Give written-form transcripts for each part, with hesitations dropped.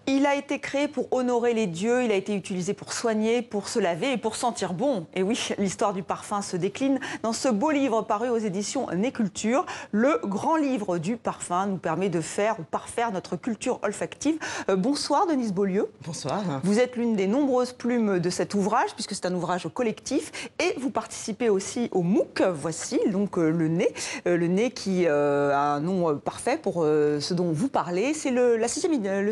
Il a été créé pour honorer les dieux, il a été utilisé pour soigner, pour se laver et pour sentir bon. Et oui, l'histoire du parfum se décline dans ce beau livre paru aux éditions Néculture. Le grand livre du parfum nous permet de faire ou parfaire notre culture olfactive. Bonsoir Denise Beaulieu. Bonsoir. Vous êtes l'une des nombreuses plumes de cet ouvrage, puisque c'est un ouvrage collectif. Et vous participez aussi au MOOC. Voici donc le nez qui a un nom parfait pour ce dont vous parlez. C'est le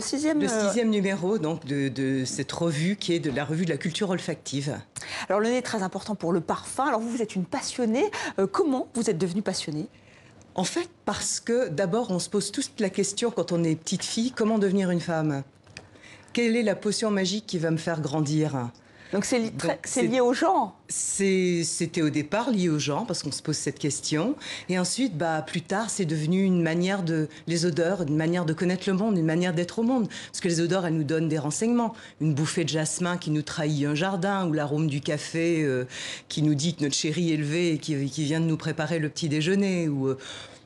sixième numéro donc, de cette revue qui est de la revue de la culture olfactive. Alors le nez est très important pour le parfum. Alors vous êtes une passionnée. Comment vous êtes devenue passionnée ? En fait, parce que d'abord, on se pose toute la question quand on est petite fille, comment devenir une femme ? Quelle est la potion magique qui va me faire grandir ? Donc c'est lié au genre. C'était au départ lié au genre, parce qu'on se pose cette question. Et ensuite, plus tard, c'est devenu une manière les odeurs, une manière de connaître le monde, une manière d'être au monde. Parce que les odeurs, elles nous donnent des renseignements. Une bouffée de jasmin qui nous trahit un jardin, ou l'arôme du café qui nous dit que notre chéri est levé et qui vient de nous préparer le petit déjeuner, ou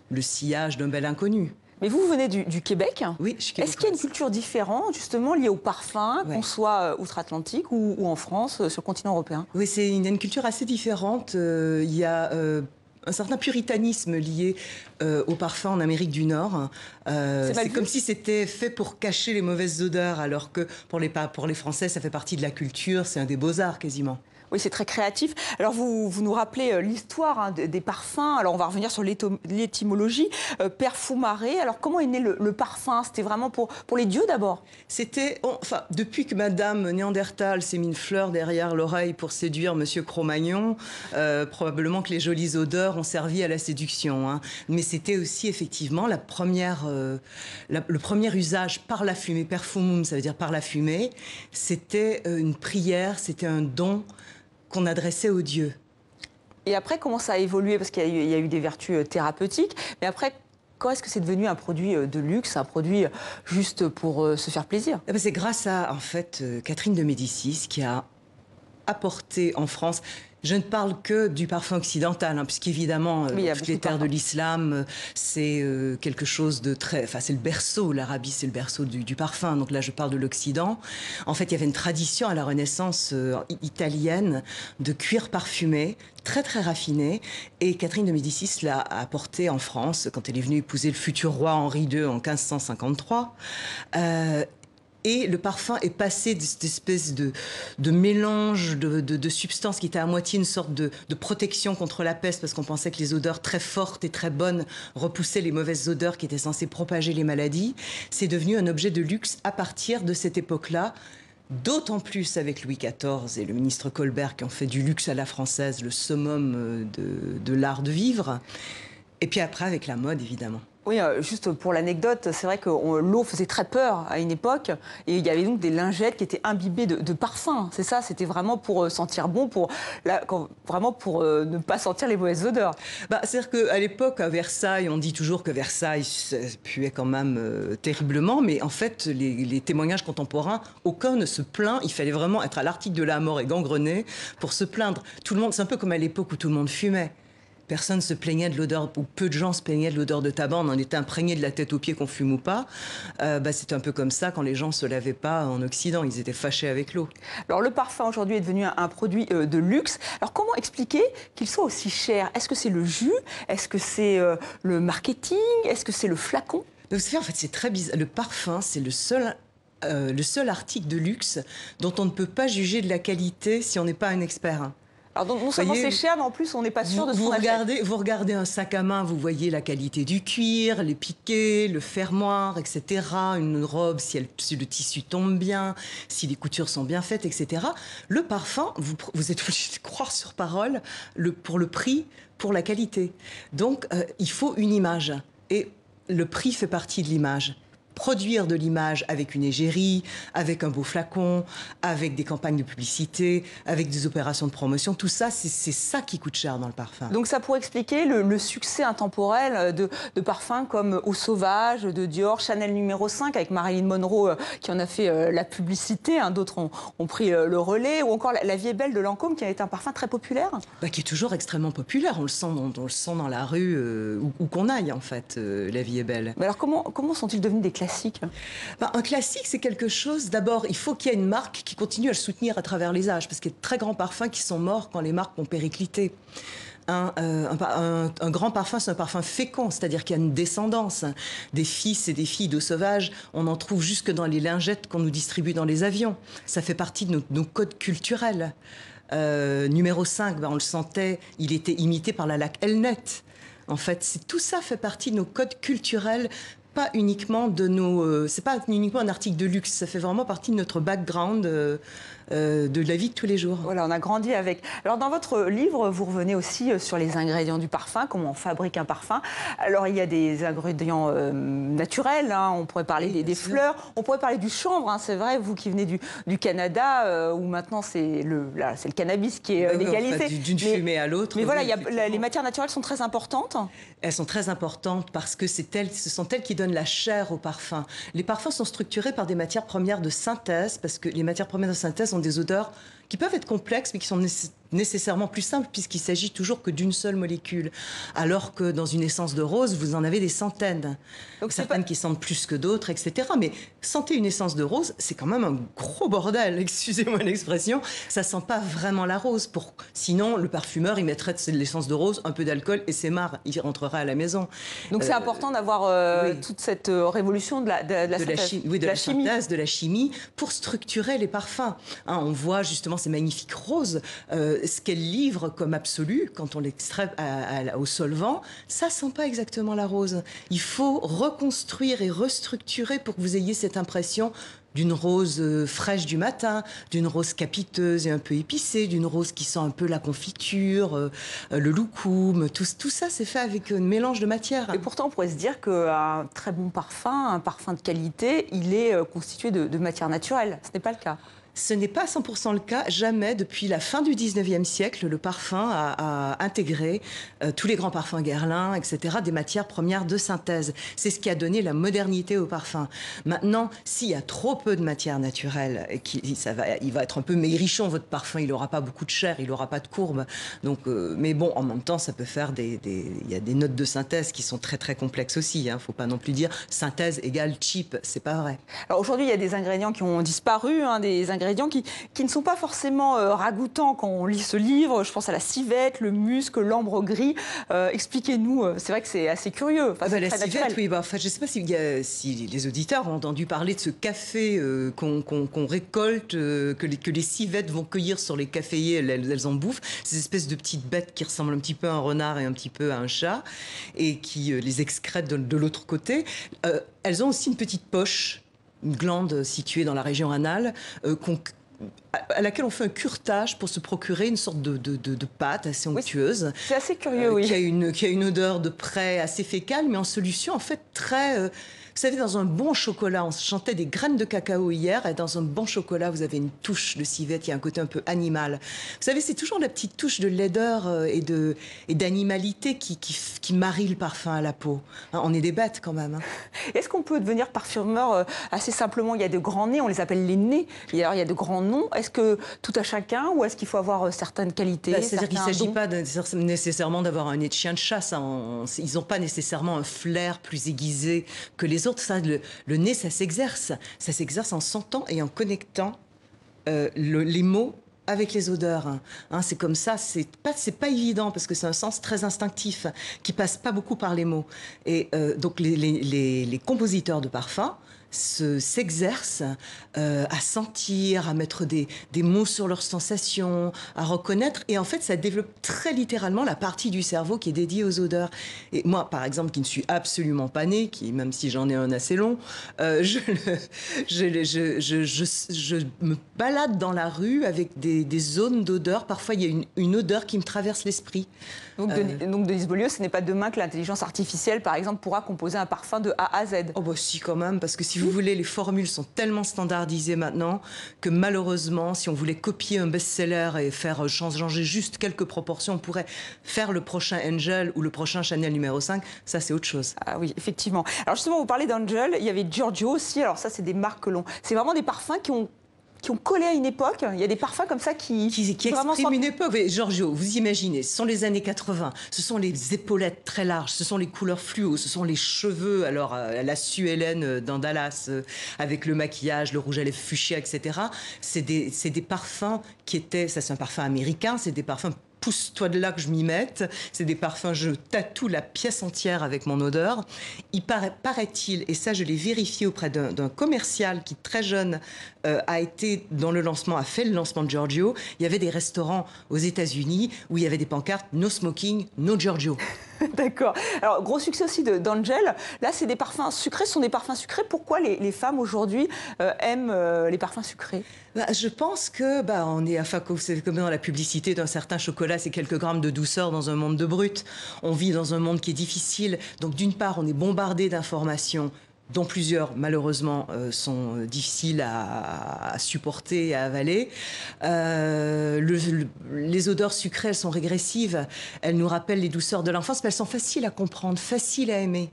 le sillage d'un bel inconnu. Mais vous venez du Québec. Oui, je suis québécoise. Est-ce qu'il y a une culture différente, justement, liée au parfum, qu'on soit outre-Atlantique ou en France, sur le continent européen ? Oui, il y a une culture assez différente. Il y a un certain puritanisme lié au parfum en Amérique du Nord. C'est comme si c'était fait pour cacher les mauvaises odeurs, alors que pour les Français, ça fait partie de la culture, c'est un des beaux-arts quasiment. Oui, c'est très créatif. Alors, vous nous rappelez l'histoire des parfums. Alors, on va revenir sur l'étymologie. Perfumare. Alors, comment est né le parfum ? C'était vraiment pour les dieux d'abord ? C'était, depuis que Madame Néandertal s'est mis une fleur derrière l'oreille pour séduire Monsieur Cro-Magnon, probablement que les jolies odeurs ont servi à la séduction. Hein. Mais c'était aussi effectivement le premier usage par la fumée, perfumum, ça veut dire par la fumée. C'était une prière, c'était un don qu'on adressait aux dieux. Et après, comment ça a évolué ? Parce qu'il y a eu des vertus thérapeutiques. Mais après, quand est-ce que c'est devenu un produit de luxe, un produit juste pour se faire plaisir ? C'est grâce à, en fait, Catherine de Médicis qui a apporté en France... Je ne parle que du parfum occidental, puisqu'évidemment, toutes les terres de l'islam, c'est quelque chose de très... c'est le berceau, l'Arabie, c'est le berceau du parfum. Donc là, je parle de l'Occident. En fait, il y avait une tradition à la Renaissance italienne de cuir parfumé, très, très raffiné. Et Catherine de Médicis l'a apporté en France quand elle est venue épouser le futur roi Henri II en 1553. Et le parfum est passé de cette espèce de mélange de substances qui était à moitié une sorte de protection contre la peste, parce qu'on pensait que les odeurs très fortes et très bonnes repoussaient les mauvaises odeurs qui étaient censées propager les maladies. C'est devenu un objet de luxe à partir de cette époque-là. D'autant plus avec Louis XIV et le ministre Colbert qui ont fait du luxe à la française le summum de l'art de vivre. Et puis après avec la mode, évidemment. Oui, juste pour l'anecdote, c'est vrai que l'eau faisait très peur à une époque et il y avait donc des lingettes qui étaient imbibées de parfum. C'est ça, c'était vraiment pour sentir bon, vraiment pour ne pas sentir les mauvaises odeurs. C'est-à-dire qu'à l'époque, à Versailles, on dit toujours que Versailles puait quand même terriblement, mais en fait, les témoignages contemporains, aucun ne se plaint. Il fallait vraiment être à l'article de la mort et gangrené pour se plaindre. Tout le monde, c'est un peu comme à l'époque où tout le monde fumait. Personne ne se plaignait de l'odeur, ou peu de gens se plaignaient de l'odeur de tabac, on en était imprégné de la tête aux pieds qu'on fume ou pas. C'était un peu comme ça quand les gens ne se lavaient pas en Occident, ils étaient fâchés avec l'eau. Alors le parfum aujourd'hui est devenu un produit de luxe. Alors comment expliquer qu'il soit aussi cher ? Est-ce que c'est le jus ? Est-ce que c'est le marketing ? Est-ce que c'est le flacon ? En fait, c'est très bizarre. Le parfum, c'est le seul article de luxe dont on ne peut pas juger de la qualité si on n'est pas un expert. Alors non seulement c'est cher, mais en plus on n'est pas sûr de ce qu'on achète. Vous regardez un sac à main, vous voyez la qualité du cuir, les piquets, le fermoir, etc. Une robe, si le tissu tombe bien, si les coutures sont bien faites, etc. Le parfum, vous êtes obligé de croire sur parole pour le prix, pour la qualité. Donc il faut une image. Et le prix fait partie de l'image. Produire de l'image avec une égérie, avec un beau flacon, avec des campagnes de publicité, avec des opérations de promotion, tout ça, c'est ça qui coûte cher dans le parfum. Donc ça pourrait expliquer le succès intemporel de parfums comme Eau Sauvage, de Dior, Chanel numéro 5 avec Marilyn Monroe qui en a fait la publicité, d'autres ont pris le relais, ou encore La Vie est belle de Lancôme qui a été un parfum très populaire. Qui est toujours extrêmement populaire, on le sent dans la rue, où qu'on aille en fait, La Vie est belle. Mais alors comment sont-ils devenus des classiques classique? Un classique, c'est quelque chose, d'abord, il faut qu'il y ait une marque qui continue à le soutenir à travers les âges, parce qu'il y a de très grands parfums qui sont morts quand les marques ont périclité. Un grand parfum, c'est un parfum fécond, c'est-à-dire qu'il y a une descendance. Des fils et des filles d'eau sauvage, on en trouve jusque dans les lingettes qu'on nous distribue dans les avions. Ça fait partie de nos codes culturels. Numéro 5, on le sentait, il était imité par la laque Elnet. En fait, tout ça fait partie de nos codes culturels, pas uniquement de nos... c'est pas uniquement un article de luxe, ça fait vraiment partie de notre background de la vie de tous les jours. Voilà, on a grandi avec. Alors, dans votre livre, vous revenez aussi sur les ingrédients du parfum, comment on fabrique un parfum. Alors, il y a des ingrédients naturels, hein, on pourrait parler des fleurs, on pourrait parler du chanvre, hein, c'est vrai, vous qui venez du Canada, où maintenant c'est le cannabis qui est légalisé. D'une fumée à l'autre. Mais voilà, les matières naturelles sont très importantes. Elles sont très importantes parce que ce sont elles qui donnent la chair au parfum. Les parfums sont structurés par des matières premières de synthèse, parce que les matières premières de synthèse ont des odeurs qui peuvent être complexes, mais qui sont nécessairement plus simples, puisqu'il s'agit toujours que d'une seule molécule. Alors que dans une essence de rose, vous en avez des centaines. Donc certaines qui sentent plus que d'autres, etc. Mais sentez une essence de rose, c'est quand même un gros bordel, excusez-moi l'expression. Ça sent pas vraiment la rose. Sinon, le parfumeur, il mettrait de l'essence de rose, un peu d'alcool, et c'est marre, il rentrerait à la maison. Donc c'est important d'avoir toute cette révolution de la synthèse. De la synthèse, de la chimie, pour structurer les parfums. Hein, on voit justement ces magnifiques roses, ce qu'elles livrent comme absolu, quand on l'extrait au solvant, ça sent pas exactement la rose. Il faut reconstruire et restructurer pour que vous ayez cette impression d'une rose fraîche du matin, d'une rose capiteuse et un peu épicée, d'une rose qui sent un peu la confiture, le loukoum. Tout ça, c'est fait avec un mélange de matières. Et pourtant, on pourrait se dire qu'un très bon parfum, un parfum de qualité, il est constitué de matières naturelles. Ce n'est pas le cas. Ce n'est pas 100% le cas. Jamais, depuis la fin du 19e siècle, le parfum a intégré, tous les grands parfums Guerlain, etc., des matières premières de synthèse. C'est ce qui a donné la modernité au parfum. Maintenant, s'il y a trop peu de matières naturelles, il va être un peu maigrichon, votre parfum, il n'aura pas beaucoup de chair, il n'aura pas de courbe. Donc, mais bon, en même temps, ça peut faire il y a des notes de synthèse qui sont très, très complexes aussi. Il ne faut pas non plus dire synthèse égale cheap. C'est pas vrai. Alors aujourd'hui, il y a des ingrédients qui ont disparu, hein, des ingrédients qui ne sont pas forcément ragoûtants quand on lit ce livre. Je pense à la civette, le musc, l'ambre gris. Expliquez-nous, c'est vrai que c'est assez curieux. Enfin, la civette, oui. Je ne sais pas si les auditeurs ont entendu parler de ce café qu'on récolte, que les civettes vont cueillir sur les caféiers, elles en bouffent. Ces espèces de petites bêtes qui ressemblent un petit peu à un renard et un petit peu à un chat, et qui les excrètent de l'autre côté. Elles ont aussi une petite poche, une glande située dans la région anale, à laquelle on fait un curetage pour se procurer une sorte de pâte assez onctueuse. C'est assez curieux, oui. Qui a une odeur de près assez fécale, mais en solution, en fait, très... Vous savez, dans un bon chocolat, on chantait des graines de cacao hier, et dans un bon chocolat, vous avez une touche de civette, il y a un côté un peu animal. Vous savez, c'est toujours la petite touche de laideur et d'animalité qui marie le parfum à la peau. Hein, on est des bêtes quand même. Hein. Est-ce qu'on peut devenir parfumeur assez simplement? Il y a de grands nez, on les appelle les nés. Et alors, il y a de grands noms. Est-ce que tout à chacun, ou est-ce qu'il faut avoir certaines qualités? C'est-à-dire qu'il ne s'agit pas nécessairement d'avoir un nez de chien de chasse. Ils n'ont pas nécessairement un flair plus aiguisé que les autres. Ça, le nez, ça s'exerce. Ça s'exerce en sentant et en connectant les mots avec les odeurs. Hein, c'est comme ça, c'est pas évident parce que c'est un sens très instinctif qui passe pas beaucoup par les mots. Et donc les compositeurs de parfums s'exercent à sentir, à mettre des mots sur leurs sensations, à reconnaître. Et en fait, ça développe très littéralement la partie du cerveau qui est dédiée aux odeurs. Et moi, par exemple, qui ne suis absolument pas née, même si j'en ai un assez long, je me balade dans la rue avec des zones d'odeurs. Parfois, il y a une odeur qui me traverse l'esprit. Donc, Denise Beaulieu, ce n'est pas demain que l'intelligence artificielle, par exemple, pourra composer un parfum de A à Z. Oh bah si, quand même, parce que si vous voulez, les formules sont tellement standardisées maintenant que malheureusement, si on voulait copier un best-seller et faire changer juste quelques proportions, on pourrait faire le prochain Angel ou le prochain Chanel numéro 5. Ça, c'est autre chose. Ah oui, effectivement. Alors justement, vous parlez d'Angel, il y avait Giorgio aussi. Alors ça, c'est des marques que l'on... C'est vraiment des parfums qui ont qui ont collé à une époque. Il y a des parfums comme ça qui expriment une époque. Mais Giorgio, vous imaginez, ce sont les années 80, ce sont les épaulettes très larges, ce sont les couleurs fluo, ce sont les cheveux, alors la Sue Ellen dans Dallas, avec le maquillage, le rouge à lèvres fuchsia, etc. C'est des parfums qui étaient, ça c'est un parfum américain, c'est des parfums pousse-toi de là que je m'y mette. C'est des parfums, je tatoue la pièce entière avec mon odeur. Il paraît-il, et ça je l'ai vérifié auprès d'un commercial qui très jeune a fait le lancement de Giorgio. Il y avait des restaurants aux États-Unis où il y avait des pancartes no smoking, no Giorgio. D'accord. Alors, gros succès aussi d'Angel. Là, c'est des parfums sucrés, ce sont des parfums sucrés. Pourquoi les femmes aujourd'hui aiment les parfums sucrés? Je pense que on est c'est comme dans la publicité d'un certain chocolat, c'est quelques grammes de douceur dans un monde de brut. On vit dans un monde qui est difficile. Donc d'une part, on est bombardé d'informations dont plusieurs, malheureusement, sont difficiles à supporter et à avaler. Les odeurs sucrées, elles sont régressives. Elles nous rappellent les douceurs de l'enfance, mais elles sont faciles à comprendre, faciles à aimer.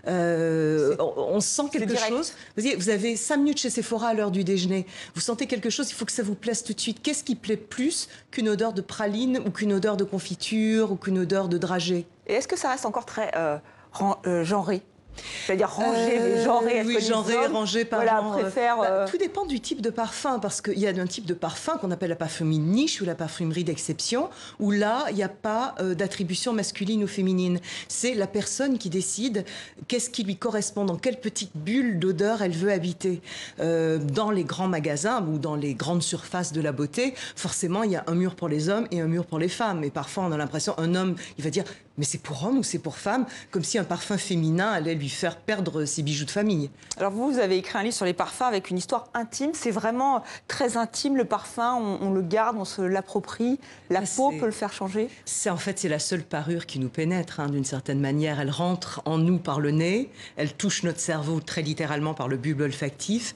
On sent quelque chose. Vous avez 5 minutes chez Sephora à l'heure du déjeuner. Vous sentez quelque chose, il faut que ça vous plaise tout de suite. Qu'est-ce qui plaît plus qu'une odeur de praline ou qu'une odeur de confiture ou qu'une odeur de dragée? Et est-ce que ça reste encore très genré? C'est-à-dire rangé, genré. Oui, genré, rangé par genre. Tout dépend du type de parfum, parce qu'il y a un type de parfum qu'on appelle la parfumerie de niche ou la parfumerie d'exception, où là, il n'y a pas d'attribution masculine ou féminine. C'est la personne qui décide qu'est-ce qui lui correspond, dans quelle petite bulle d'odeur elle veut habiter. Dans les grands magasins ou dans les grandes surfaces de la beauté, forcément, il y a un mur pour les hommes et un mur pour les femmes. Et parfois, on a l'impression, un homme, il va dire « mais c'est pour homme ou c'est pour femme ?» comme si un parfum féminin allait lui faire perdre ses bijoux de famille. Alors vous avez écrit un livre sur les parfums avec une histoire intime. C'est vraiment très intime, le parfum. On le garde, on se l'approprie. La peau peut le faire changer. En fait, c'est la seule parure qui nous pénètre, d'une certaine manière. Elle rentre en nous par le nez. Elle touche notre cerveau très littéralement par le bulbe olfactif.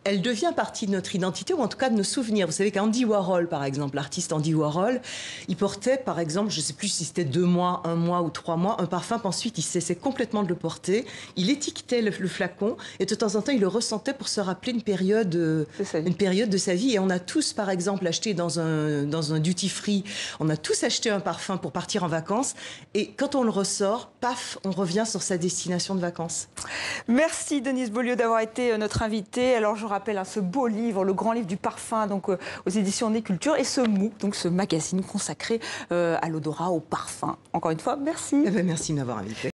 Elle devient partie de notre identité, ou en tout cas de nos souvenirs. Vous savez qu'Andy Warhol, par exemple, l'artiste Andy Warhol, il portait, par exemple, je ne sais plus si c'était 2 mois, 1 mois ou 3 mois, un parfum, puis ensuite il cessait complètement de le porter. Il étiquetait le flacon, et de temps en temps, il le ressentait pour se rappeler une période de sa vie. Et on a tous, par exemple, acheté dans un duty-free, on a tous acheté un parfum pour partir en vacances, et quand on le ressort, paf, on revient sur sa destination de vacances. Merci Denise Beaulieu d'avoir été notre invitée. Alors je rappelle ce beau livre, le grand livre du parfum, donc aux éditions Né Culture, et ce MOOC, donc ce magazine consacré à l'odorat, au parfum. Encore une fois, merci. Merci de m'avoir invitée.